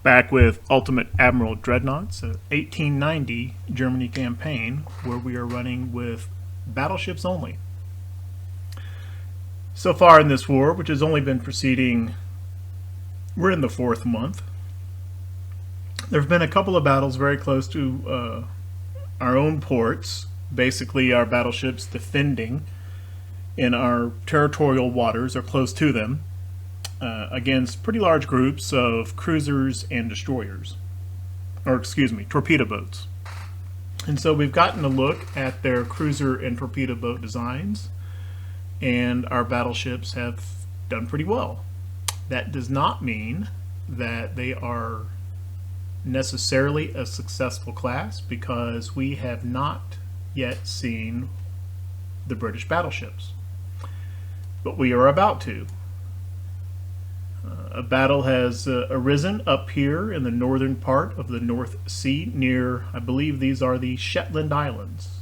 Back with Ultimate Admiral Dreadnoughts, a 1890 Germany campaign where we are running with battleships only. So far in this war, which has only been proceeding, we're in the 4th month. There have been a couple of battles very close to our own ports, basically our battleships defending in our territorial waters or close to them. Against pretty large groups of cruisers and destroyers, or excuse me, torpedo boats. And so we've gotten a look at their cruiser and torpedo boat designs, and our battleships have done pretty well. That does not mean that they are necessarily a successful class, because we have not yet seen the British battleships. But we are about to. A battle has arisen up here in the northern part of the North Sea near, I believe these are the Shetland Islands.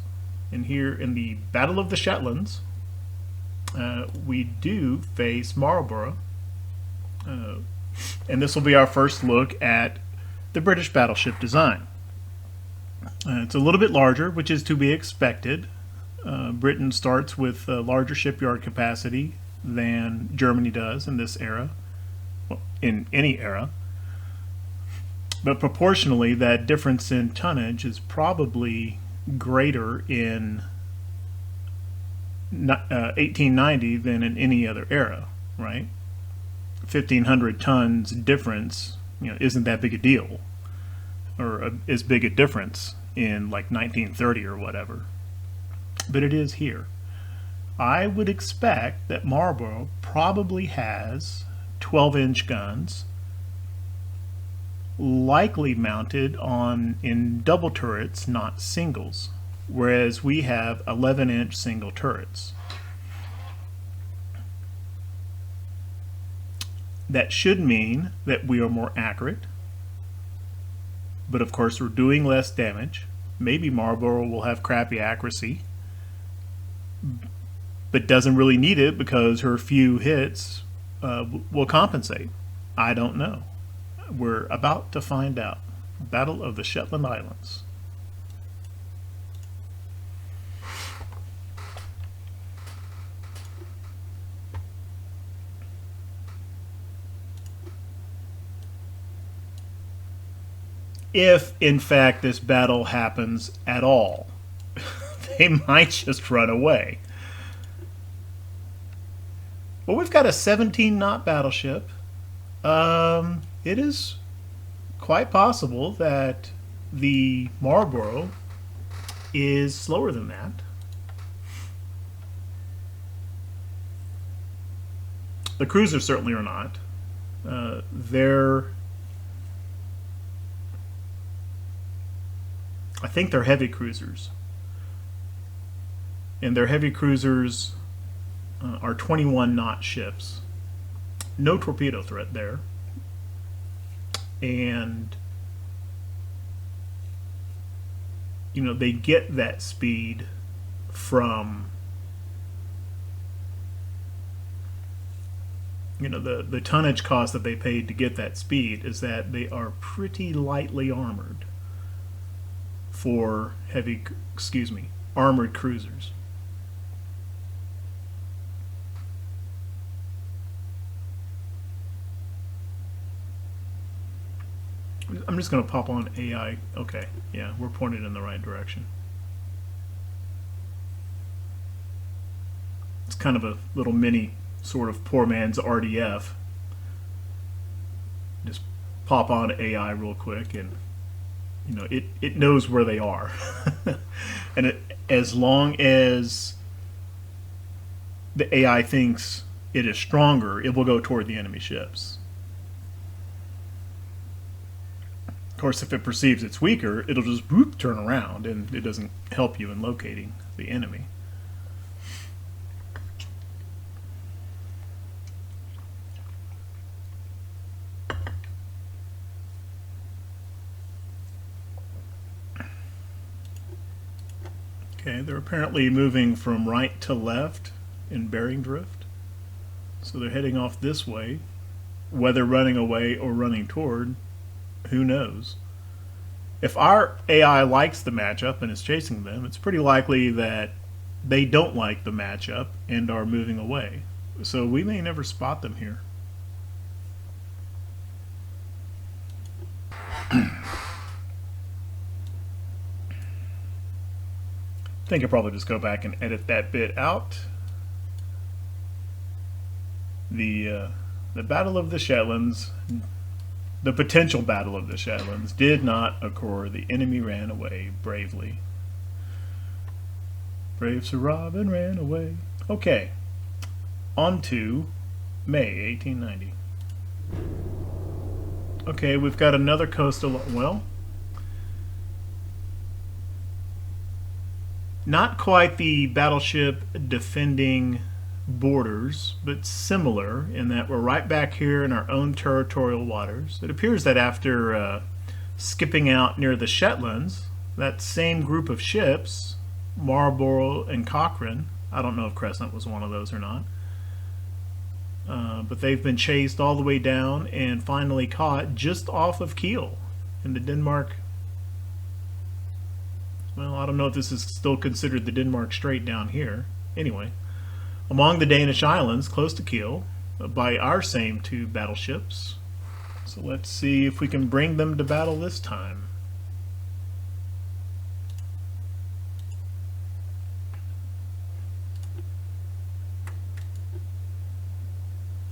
And here in the Battle of the Shetlands, we do face Marlborough. And this will be our first look at the British battleship design. It's a little bit larger, which is to be expected. Britain starts with a larger shipyard capacity than Germany does in this era. In any era, but proportionally that difference in tonnage is probably greater in 1890 than in any other era, right? 1,500 tons difference, isn't that big a deal, or as big a difference in like 1930 or whatever, but it is here. I would expect that Marlborough probably has 12-inch guns, likely mounted in double turrets, not singles, whereas we have 11-inch single turrets. That should mean that we are more accurate, but of course we're doing less damage. Maybe Marlborough will have crappy accuracy, but doesn't really need it because her few hits will compensate. I don't know. We're about to find out. Battle of the Shetland Islands. If, in fact, this battle happens at all, they might just run away. Well, we've got a 17-knot battleship. It is quite possible that the Marlborough is slower than that. The cruisers certainly are not. I think they're heavy cruisers. And their heavy cruisers are 21-knot ships. No torpedo threat there. And they get that speed from the tonnage cost that they paid to get that speed is that they are pretty lightly armored for armored cruisers. I'm just going to pop on AI. Okay, yeah, we're pointed in the right direction. It's kind of a little mini sort of poor man's RDF. Just pop on AI real quick, and it knows where they are. And as long as the AI thinks it is stronger, it will go toward the enemy ships. Of course, if it perceives it's weaker, it'll just turn around, and it doesn't help you in locating the enemy. Okay, they're apparently moving from right to left in bearing drift. So they're heading off this way. Whether running away or running toward, Who knows? If our AI likes the matchup and is chasing them, it's pretty likely that they don't like the matchup and are moving away. So we may never spot them here. I think I'll probably just go back and edit that bit out. The Battle of the Shetlands, the potential Battle of the Shetlands, did not occur. The enemy ran away bravely. Brave Sir Robin ran away. Okay, on to May 1890. Okay, we've got another coastal, well, not quite the battleship defending borders, but similar in that we're right back here in our own territorial waters. It appears that after skipping out near the Shetlands, that same group of ships, Marlborough and Cochrane, I don't know if Crescent was one of those or not, but they've been chased all the way down and finally caught just off of Kiel in the Denmark. Well, I don't know if this is still considered the Denmark Strait down here. Anyway, among the Danish islands close to Kiel by our same two battleships. So let's see if we can bring them to battle this time.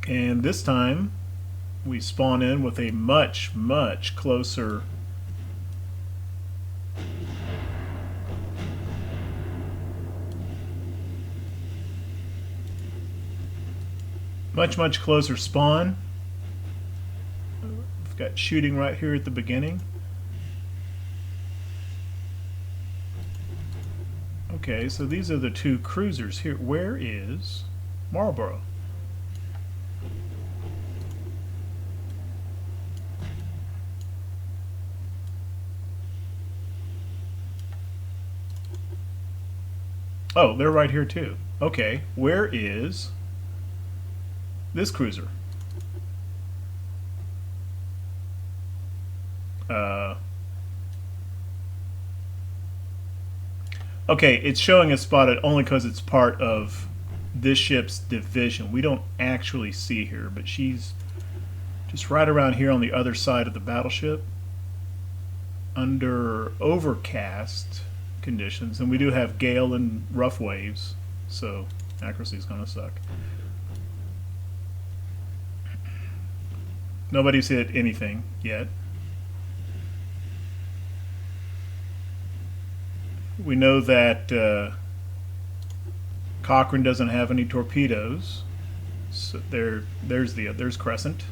And this time we spawn in with a much, much closer much closer spawn. We've got shooting right here at the beginning. Okay, so these are the two cruisers here. Where is Marlborough? Oh, they're right here too. Okay, where is this cruiser? Okay, it's showing us spotted only because it's part of this ship's division. We don't actually see her, but she's just right around here on the other side of the battleship under overcast conditions, and we do have gale and rough waves, so accuracy is going to suck. Nobody's hit anything yet. We know that Cochrane doesn't have any torpedoes, so there's Crescent.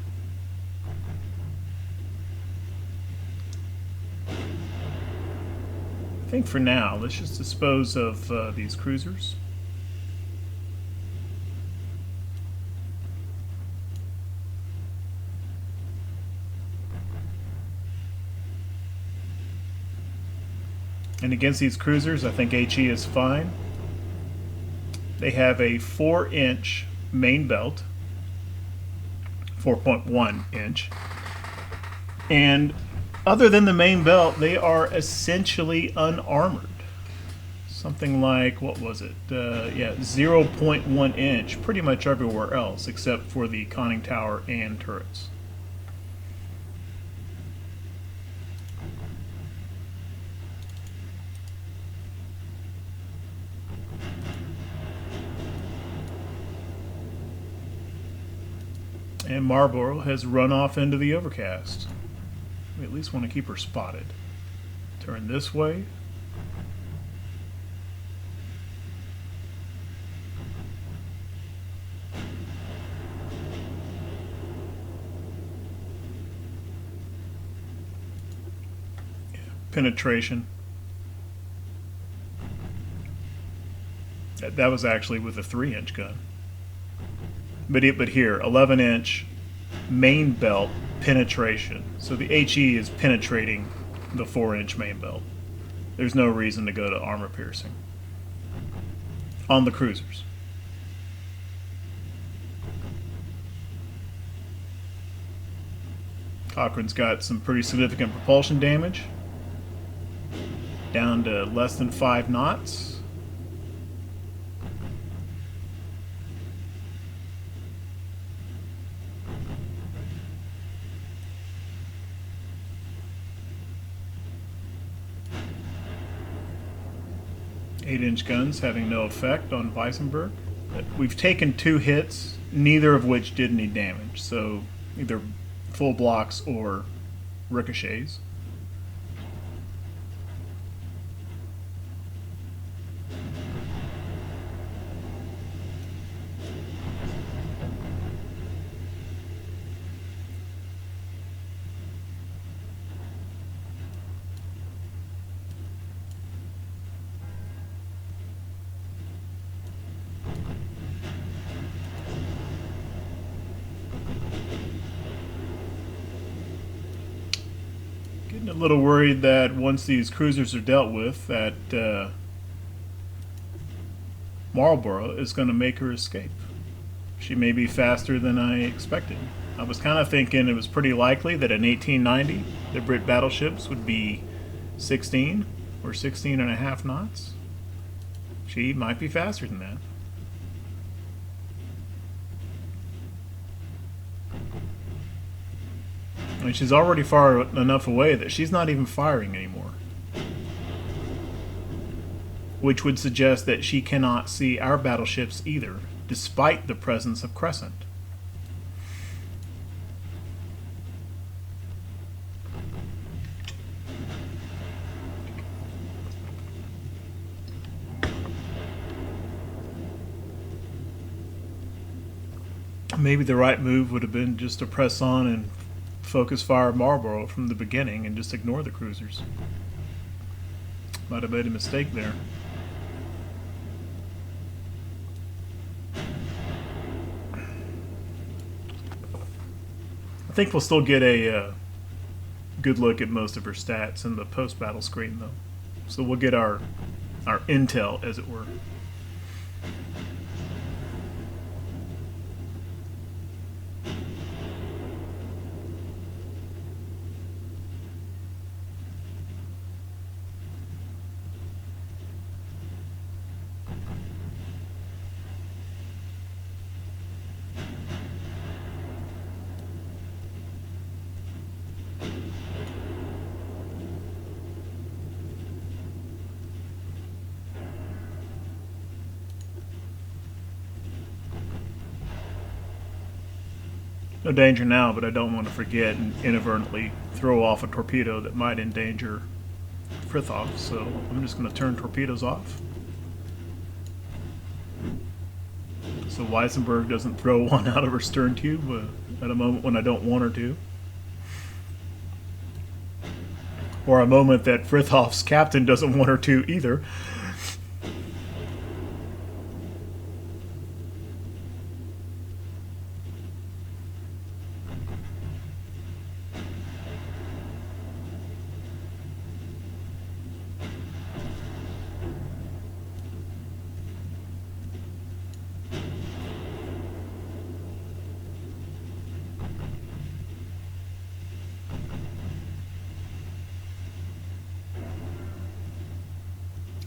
I think for now, let's just dispose of these cruisers. And against these cruisers, I think HE is fine. They have a 4-inch main belt, 4.1 inch. And other than the main belt, they are essentially unarmored. Something like, what was it? Yeah, 0.1 inch, pretty much everywhere else except for the conning tower and turrets. And Marlborough has run off into the overcast. We at least want to keep her spotted. Turn this way. Penetration. That was actually with a 3-inch gun. But here, 11-inch main belt penetration. So the HE is penetrating the 4-inch main belt. There's no reason to go to armor piercing on the cruisers. Cochrane's got some pretty significant propulsion damage. Down to less than 5 knots. Eight-inch guns having no effect on Weissenberg. We've taken 2 hits, neither of which did any damage, so either full blocks or ricochets. Getting a little worried that once these cruisers are dealt with, that Marlborough is going to make her escape. She may be faster than I expected. I was kind of thinking it was pretty likely that in 1890 the Brit battleships would be 16 or 16 and a half knots. She might be faster than that. I mean, she's already far enough away that she's not even firing anymore. Which would suggest that she cannot see our battleships either, despite the presence of Crescent. Maybe the right move would have been just to press on and focus fire Marlborough from the beginning and just ignore the cruisers. Might have made a mistake there. I think we'll still get a good look at most of her stats in the post-battle screen, though. So we'll get our intel, as it were. No danger now, but I don't want to forget and inadvertently throw off a torpedo that might endanger Frithof, so I'm just going to turn torpedoes off. So Weissenberg doesn't throw one out of her stern tube at a moment when I don't want her to. Or a moment that Frithof's captain doesn't want her to either.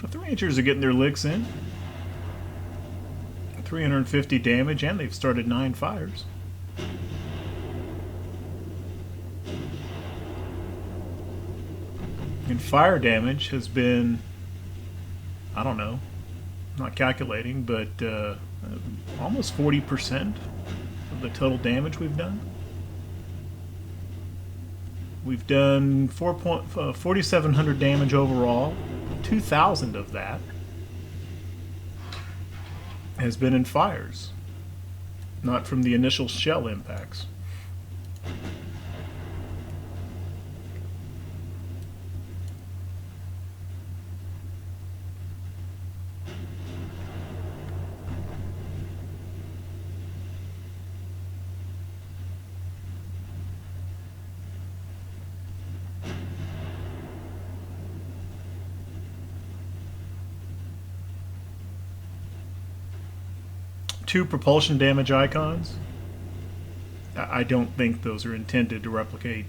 The Rangers are getting their licks in. 350 damage, and they've started 9 fires. And fire damage has been, I don't know, not calculating, but almost 40% of the total damage we've done. We've done 4,700 damage overall. 2,000 of that has been in fires, not from the initial shell impacts. Two propulsion damage icons. I don't think those are intended to replicate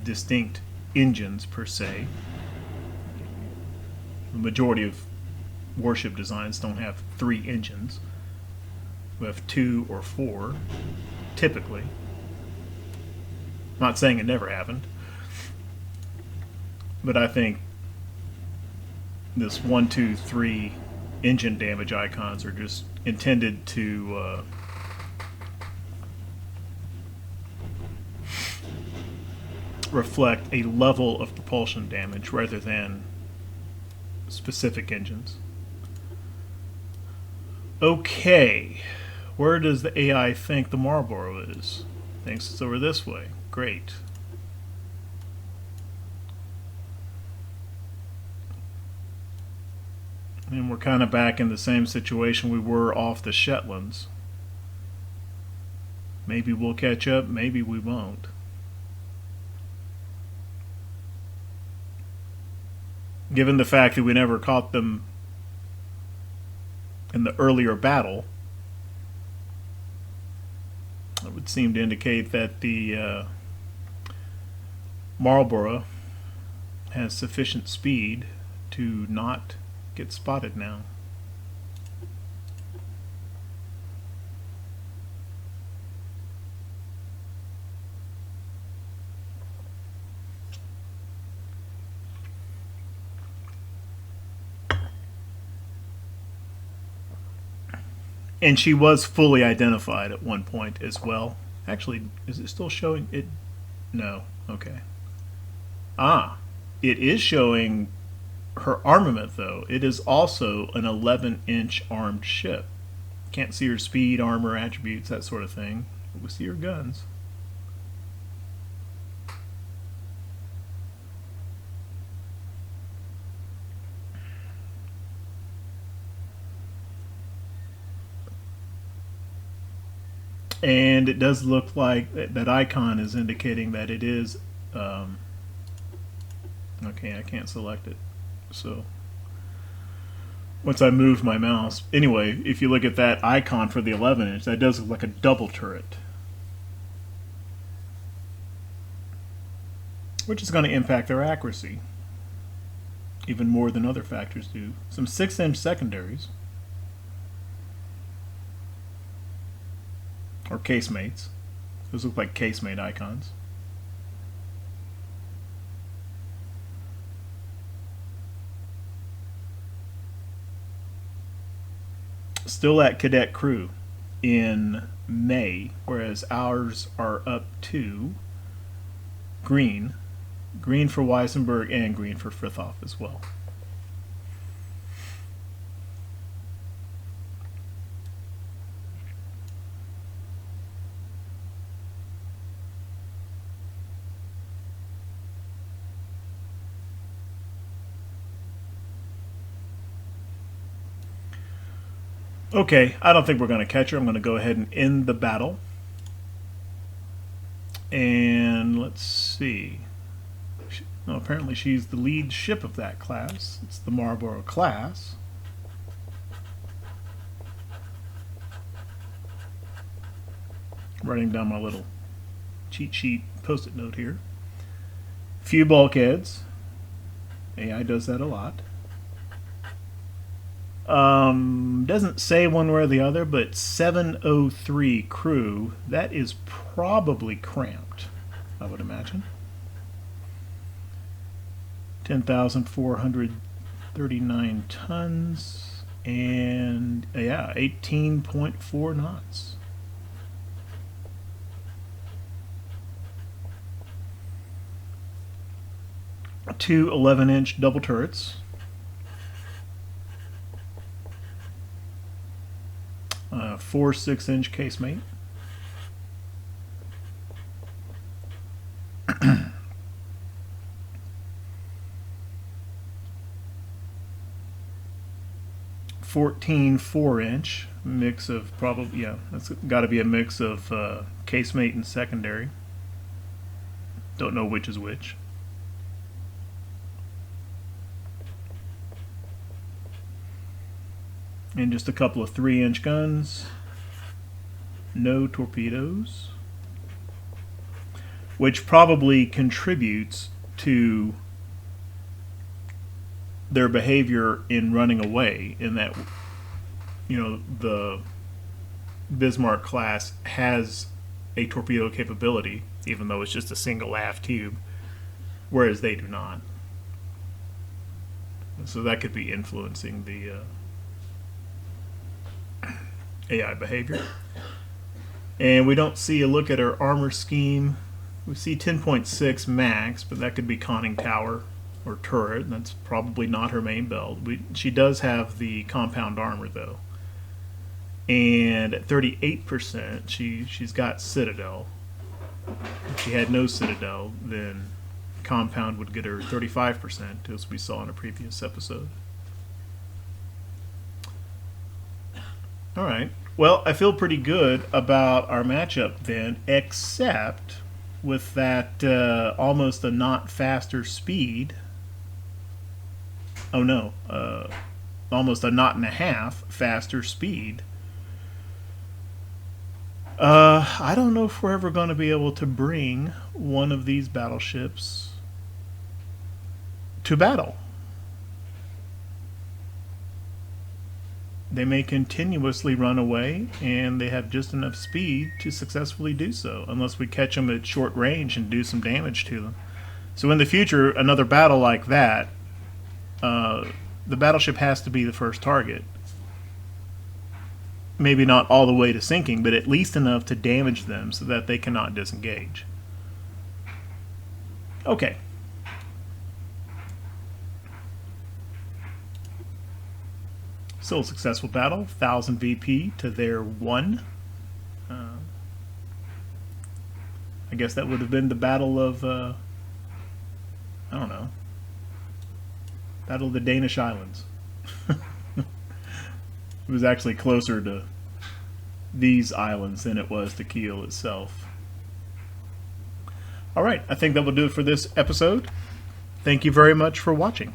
distinct engines per se. The majority of warship designs don't have 3 engines. We have 2 or 4, typically. Not saying it never happened, but I think this 1, 2, 3 engine damage icons are just intended to reflect a level of propulsion damage rather than specific engines. Okay, where does the AI think the Marlborough is? Thinks it's over this way. Great. And we're kind of back in the same situation we were off the Shetlands. Maybe we'll catch up, maybe we won't. Given the fact that we never caught them in the earlier battle, it would seem to indicate that the Marlborough has sufficient speed to not get spotted now. And she was fully identified at one point as well. Actually, is it still showing it? No. Okay. Ah, it is showing her armament, though. It is also an 11-inch armed ship. Can't see her speed, armor, attributes, that sort of thing. But we see her guns. And it does look like that icon is indicating that it is okay, I can't select it, so once I move my mouse, anyway, if you look at that icon for the 11-inch, that does look like a double turret, which is going to impact their accuracy even more than other factors do. Some 6-inch secondaries or casemates. Those look like casemate icons. Still at cadet crew in May, whereas ours are up to green. Green for Weissenberg and green for Frithoff as well. Okay, I don't think we're going to catch her. I'm going to go ahead and end the battle. And let's see. No, apparently she's the lead ship of that class. It's the Marlborough class. Writing down my little cheat sheet post-it note here. Few bulkheads. AI does that a lot. Doesn't say one way or the other, but 703 crew, that is probably cramped, I would imagine. 10,439 tons, and yeah, 18.4 knots. Two 11-inch double turrets. 4 6-inch casemate. $14 4-inch mix of probably, yeah, that's got to be a mix of casemate and secondary. Don't know which is which. And just a couple of 3-inch guns. No torpedoes. which probably contributes to their behavior in running away, in that, the Bismarck class has a torpedo capability, even though it's just a single aft tube, whereas they do not. So that could be influencing the AI behavior. And we don't see a look at her armor scheme. We see 10.6 max, but that could be conning tower or turret. That's probably not her main build. She does have the compound armor though. And at 38%, she's got Citadel. If she had no Citadel, then compound would get her 35%, as we saw in a previous episode. Alright, well, I feel pretty good about our matchup then, except with that almost a knot faster speed. Oh no, almost a knot and a half faster speed. I don't know if we're ever going to be able to bring one of these battleships to battle. They may continuously run away, and they have just enough speed to successfully do so, unless we catch them at short range and do some damage to them. So in the future, another battle like that, the battleship has to be the first target. Maybe not all the way to sinking, but at least enough to damage them so that they cannot disengage. Okay. Still a successful battle. 1,000 VP to their 1. I guess that would have been the battle of, I don't know, Battle of the Danish Islands. It was actually closer to these islands than it was to Kiel itself. Alright, I think that will do it for this episode. Thank you very much for watching.